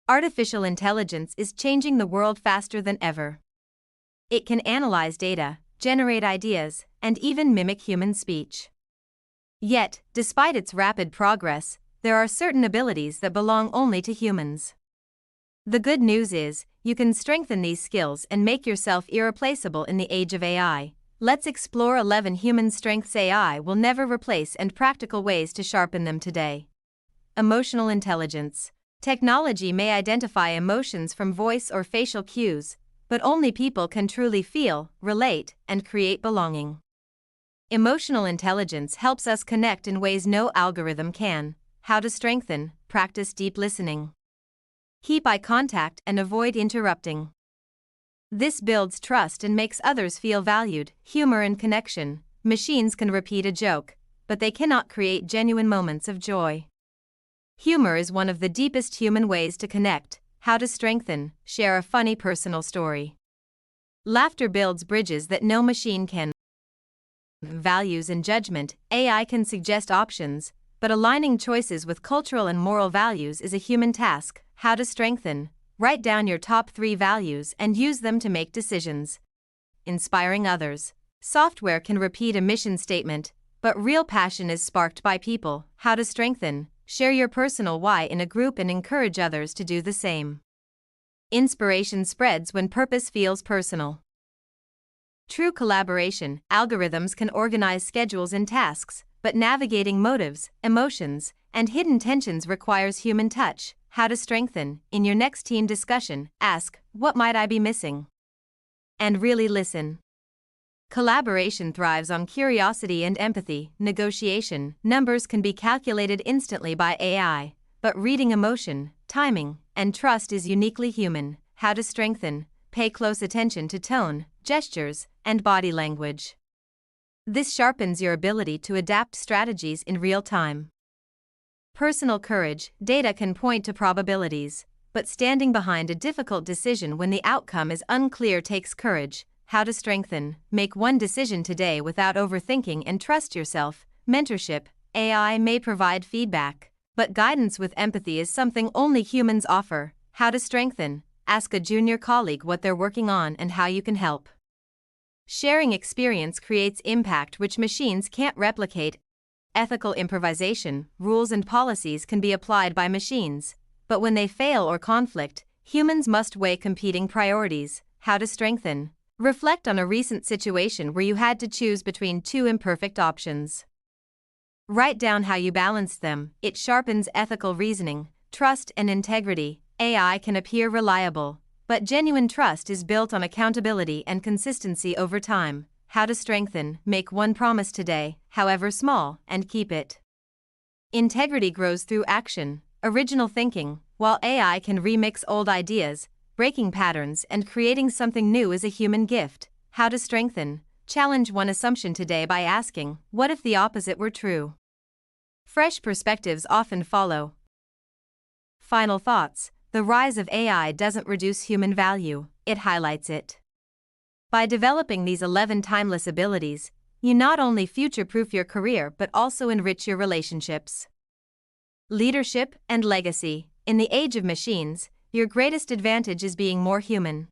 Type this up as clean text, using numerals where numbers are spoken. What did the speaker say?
Artificial intelligence is changing the world faster than ever. It can analyze data, generate ideas, and even mimic human speech. Yet, despite its rapid progress, there are certain abilities that belong only to humans. The good news is, you can strengthen these skills and make yourself irreplaceable in the age of AI. Let's explore 11 human strengths AI will never replace and practical ways to sharpen them today. Emotional intelligence. Technology may identify emotions from voice or facial cues, but only people can truly feel, relate, and create belonging. Emotional intelligence helps us connect in ways no algorithm can. How to strengthen: practice deep listening. Keep eye contact and avoid interrupting. This builds trust and makes others feel valued. Humor and connection. Machines can repeat a joke, but they cannot create genuine moments of joy. Humor is one of the deepest human ways to connect. How to strengthen: share a funny personal story. Laughter builds bridges that no machine can. Values and judgment. AI can suggest options, but aligning choices with cultural and moral values is a human task. How to strengthen: write down your top 3 values and use them to make decisions. Inspiring others. Software can repeat a mission statement, but real passion is sparked by people. How to strengthen: share your personal why in a group and encourage others to do the same. Inspiration spreads when purpose feels personal. True collaboration. Algorithms can organize schedules and tasks, but navigating motives, emotions, and hidden tensions requires human touch. How to strengthen: in your next team discussion, ask, "What might I be missing?" and really listen. Collaboration thrives on curiosity and empathy. Negotiation. Numbers can be calculated instantly by AI, but reading emotion, timing, and trust is uniquely human. How to strengthen: pay close attention to tone, gestures, and body language. This sharpens your ability to adapt strategies in real time. Personal courage. Data can point to probabilities, but standing behind a difficult decision when the outcome is unclear takes courage. How to strengthen: make one decision today without overthinking and trust yourself. Mentorship. AI may provide feedback, but guidance with empathy is something only humans offer. How to strengthen: ask a junior colleague what they're working on and how you can help. Sharing experience creates impact which machines can't replicate. Ethical improvisation. Rules and policies can be applied by machines, but when they fail or conflict, humans must weigh competing priorities. How to strengthen: reflect on a recent situation where you had to choose between 2 imperfect options. Write down how you balanced them. It sharpens ethical reasoning. Trust and integrity. AI can appear reliable, but genuine trust is built on accountability and consistency over time. How to strengthen: make one promise today, however small, and keep it. Integrity grows through action. Original thinking. While AI can remix old ideas, breaking patterns and creating something new is a human gift. How to strengthen: challenge one assumption today by asking, "What if the opposite were true?" Fresh perspectives often follow. Final thoughts. The rise of AI doesn't reduce human value, it highlights it. By developing these 11 timeless abilities, you not only future-proof your career but also enrich your relationships. Leadership and legacy. In the age of machines, your greatest advantage is being more human.